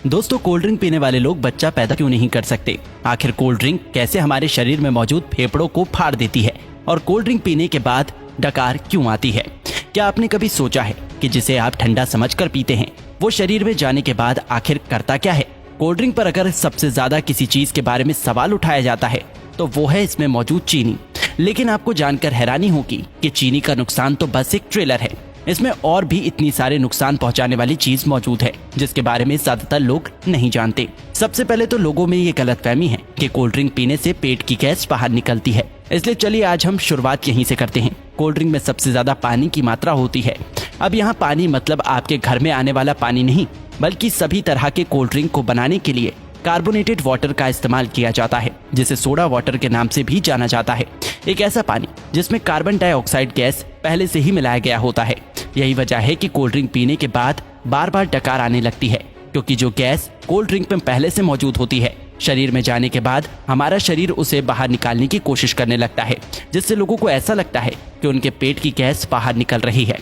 दोस्तों, cold drink पीने वाले लोग बच्चा पैदा क्यों नहीं कर सकते? आखिर कोल्ड ड्रिंक कैसे हमारे शरीर में मौजूद फेफड़ों को फाड़ देती है और कोल्ड ड्रिंक पीने के बाद डकार क्यों आती है? क्या आपने कभी सोचा है कि जिसे आप ठंडा समझकर पीते हैं वो शरीर में जाने के बाद आखिर करता क्या है? कोल्ड ड्रिंक पर अगर सबसे ज्यादा किसी चीज के बारे में सवाल उठाया जाता है तो वो है इसमें मौजूद चीनी। लेकिन आपको जानकर हैरानी होगी कि चीनी का नुकसान तो बस एक ट्रेलर है। इसमें और भी इतनी सारे नुकसान पहुंचाने वाली चीज मौजूद है जिसके बारे में ज्यादातर लोग नहीं जानते। सबसे पहले तो लोगों में ये गलतफहमी है कि कोल्ड ड्रिंक पीने से पेट की गैस बाहर निकलती है। इसलिए चलिए आज हम शुरुआत यहीं से करते हैं। कोल्ड ड्रिंक में सबसे ज्यादा पानी की मात्रा होती है। अब यहाँ पानी मतलब आपके घर में आने वाला पानी नहीं, बल्कि सभी तरह के कोल्ड ड्रिंक को बनाने के लिए कार्बोनेटेड वाटर का इस्तेमाल किया जाता है, जिसे सोडा वाटर के नाम से भी जाना जाता है। एक ऐसा पानी जिसमें कार्बन डाइऑक्साइड गैस पहले से ही मिलाया गया होता है। यही वजह है कि कोल्ड ड्रिंक पीने के बाद बार बार डकार आने लगती है, क्योंकि जो गैस कोल्ड ड्रिंक में पहले से मौजूद होती है शरीर में जाने के बाद हमारा शरीर उसे बाहर निकालने की कोशिश करने लगता है, जिससे लोगों को ऐसा लगता है कि उनके पेट की गैस बाहर निकल रही है।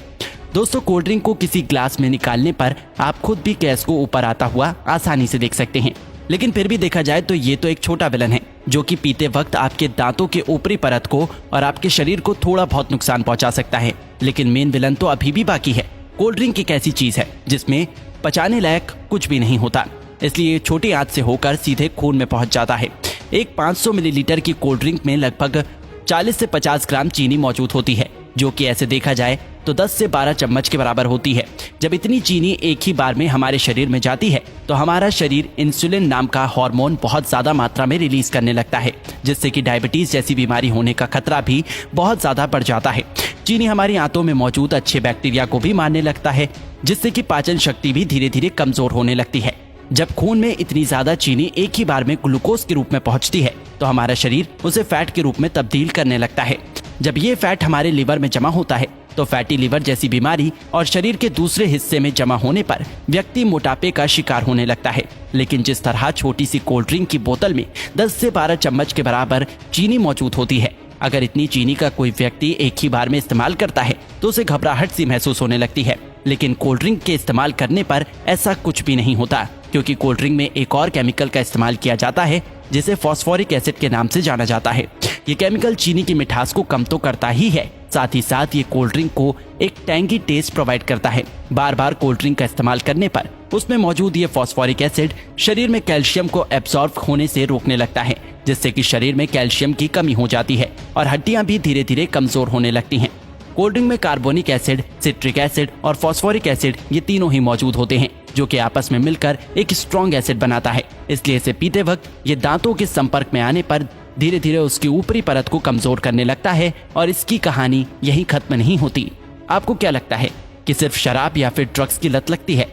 दोस्तों, कोल्ड ड्रिंक को किसी ग्लास में निकालने पर आप खुद भी गैस को ऊपर आता हुआ आसानी से देख सकते हैं। लेकिन फिर भी देखा जाए तो ये तो एक छोटा विलन है जो कि पीते वक्त आपके दांतों के ऊपरी परत को और आपके शरीर को थोड़ा बहुत नुकसान पहुंचा सकता है। लेकिन मेन विलन तो अभी भी बाकी है। कोल्ड ड्रिंक एक ऐसी चीज है जिसमें पचाने लायक कुछ भी नहीं होता, इसलिए छोटी आंच से होकर सीधे खून में पहुंच जाता है। एक 500 मिलीलीटर की कोल्ड ड्रिंक में लगभग 40 से 50 ग्राम चीनी मौजूद होती है, जो कि ऐसे देखा जाए तो 10 से 12 चम्मच के बराबर होती है। जब इतनी चीनी एक ही बार में हमारे शरीर में जाती है तो हमारा शरीर इंसुलिन नाम का हार्मोन बहुत ज्यादा मात्रा में रिलीज करने लगता है, जिससे कि डायबिटीज जैसी बीमारी होने का खतरा भी बहुत ज्यादा बढ़ जाता है। चीनी हमारी आंतों में मौजूद अच्छे बैक्टीरिया को भी मारने लगता है, जिससे कि पाचन शक्ति भी धीरे धीरे कमजोर होने लगती है। जब खून में इतनी ज्यादा चीनी एक ही बार में ग्लूकोज के रूप में पहुंचती है तो हमारा शरीर उसे फैट के रूप में तब्दील करने लगता है। जब ये फैट हमारे लिवर में जमा होता है तो फैटी लिवर जैसी बीमारी और शरीर के दूसरे हिस्से में जमा होने पर व्यक्ति मोटापे का शिकार होने लगता है। लेकिन जिस तरह छोटी सी कोल्ड ड्रिंक की बोतल में 10 से 12 चम्मच के बराबर चीनी मौजूद होती है, अगर इतनी चीनी का कोई व्यक्ति एक ही बार में इस्तेमाल करता है तो उसे घबराहट सी महसूस होने लगती है। लेकिन कोल्ड ड्रिंक के इस्तेमाल करने पर ऐसा कुछ भी नहीं होता, क्योंकि कोल्ड ड्रिंक में एक और केमिकल का इस्तेमाल किया जाता है जिसे फॉस्फोरिक एसिड के नाम से जाना जाता है। ये केमिकल चीनी की मिठास को कम तो करता ही है, साथ ही साथ ये कोल्ड ड्रिंक को एक टैंगी टेस्ट प्रोवाइड करता है। बार बार कोल्ड ड्रिंक का इस्तेमाल करने पर उसमें मौजूद ये फॉस्फोरिक एसिड शरीर में कैल्शियम को एब्सॉर्ब होने से रोकने लगता है, जिससे कि शरीर में कैल्शियम की कमी हो जाती है और हड्डियां भी धीरे धीरे कमजोर होने लगती हैं। कोल्ड ड्रिंक में कार्बोनिक एसिड, सिट्रिक एसिड और फॉस्फोरिक एसिड ये तीनों ही मौजूद होते हैं, जो कि आपस में मिलकर एक स्ट्रॉन्ग एसिड बनाता है। इसलिए इसे पीते वक्त ये दांतों के संपर्क में आने पर धीरे धीरे उसकी ऊपरी परत को कमजोर करने लगता है और इसकी कहानी यहीं खत्म नहीं होती। आपको क्या लगता है कि सिर्फ शराब या फिर ड्रग्स की लत लगती है?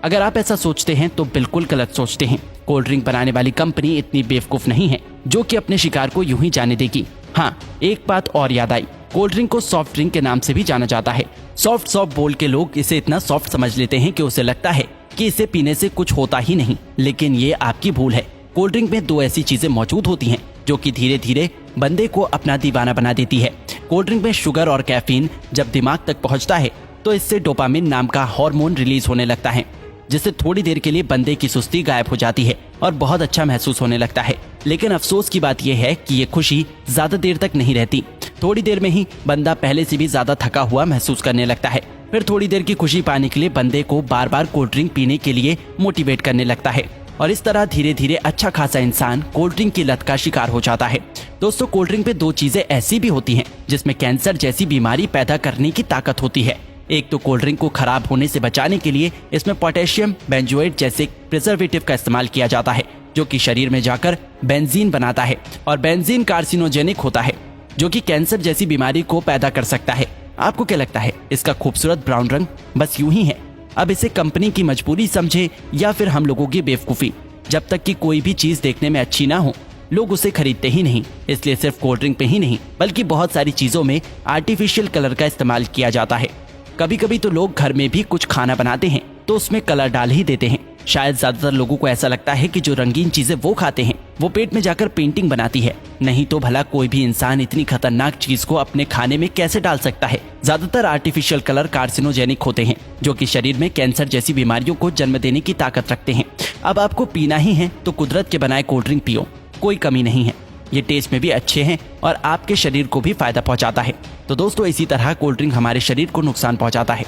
अगर आप ऐसा सोचते हैं तो बिल्कुल गलत सोचते हैं। कोल्ड ड्रिंक बनाने वाली कंपनी इतनी बेवकूफ नहीं है जो कि अपने शिकार को यूं ही जाने देगी। हाँ, एक बात और याद आई, कोल्ड ड्रिंक को सॉफ्ट ड्रिंक के नाम से भी जाना जाता है। सॉफ्ट बोल के लोग इसे इतना सॉफ्ट समझ लेते हैं कि उसे लगता है कि इसे पीने से कुछ होता ही नहीं, लेकिन ये आपकी भूल है। कोल्ड ड्रिंक में दो ऐसी चीजें मौजूद होती हैं जो कि धीरे धीरे बंदे को अपना दीवाना बना देती है। कोल्ड ड्रिंक में शुगर और कैफीन जब दिमाग तक पहुंचता है तो इससे डोपामिन नाम का हार्मोन रिलीज होने लगता है, जिससे थोड़ी देर के लिए बंदे की सुस्ती गायब हो जाती है और बहुत अच्छा महसूस होने लगता है। लेकिन अफसोस की बात यह है कि ये खुशी ज्यादा देर तक नहीं रहती। थोड़ी देर में ही बंदा पहले से भी ज्यादा थका हुआ महसूस करने लगता है। फिर थोड़ी देर की खुशी पाने के लिए बंदे को बार बार कोल्ड ड्रिंक पीने के लिए मोटिवेट करने लगता है और इस तरह धीरे धीरे अच्छा खासा इंसान कोल्ड ड्रिंक की लत का शिकार हो जाता है। दोस्तों, कोल्ड ड्रिंक पे दो चीजें ऐसी भी होती हैं जिसमें कैंसर जैसी बीमारी पैदा करने की ताकत होती है। एक तो कोल्ड ड्रिंक को खराब होने से बचाने के लिए इसमें पोटेशियम बेंजोएट जैसे प्रिजर्वेटिव का इस्तेमाल किया जाता है, जो कि शरीर में जाकर बेंजीन बनाता है और बेंजीन कार्सिनोजेनिक होता है, जो कि कैंसर जैसी बीमारी को पैदा कर सकता है। आपको क्या लगता है इसका खूबसूरत ब्राउन रंग बस यूं ही है? अब इसे कंपनी की मजबूरी समझे या फिर हम लोगों की बेवकूफी, जब तक कि कोई भी चीज देखने में अच्छी ना हो लोग उसे खरीदते ही नहीं। इसलिए सिर्फ कोल्ड ड्रिंक पे ही नहीं बल्कि बहुत सारी चीजों में आर्टिफिशियल कलर का इस्तेमाल किया जाता है। कभी कभी तो लोग घर में भी कुछ खाना बनाते हैं तो उसमें कलर डाल ही देते हैं। शायद ज्यादातर लोगों को ऐसा लगता है कि जो रंगीन चीजें वो खाते हैं वो पेट में जाकर पेंटिंग बनाती है। नहीं तो भला कोई भी इंसान इतनी खतरनाक चीज को अपने खाने में कैसे डाल सकता है। ज्यादातर आर्टिफिशियल कलर कार्सिनोजेनिक होते हैं, जो कि शरीर में कैंसर जैसी बीमारियों को जन्म देने की ताकत रखते हैं। अब आपको पीना ही है तो कुदरत के बनाए कोल्ड ड्रिंक पियो, कोई कमी नहीं है। ये टेस्ट में भी अच्छे हैं और आपके शरीर को भी फायदा पहुंचाता है। तो दोस्तों, इसी तरह कोल्ड ड्रिंक हमारे शरीर को नुकसान पहुंचाता है।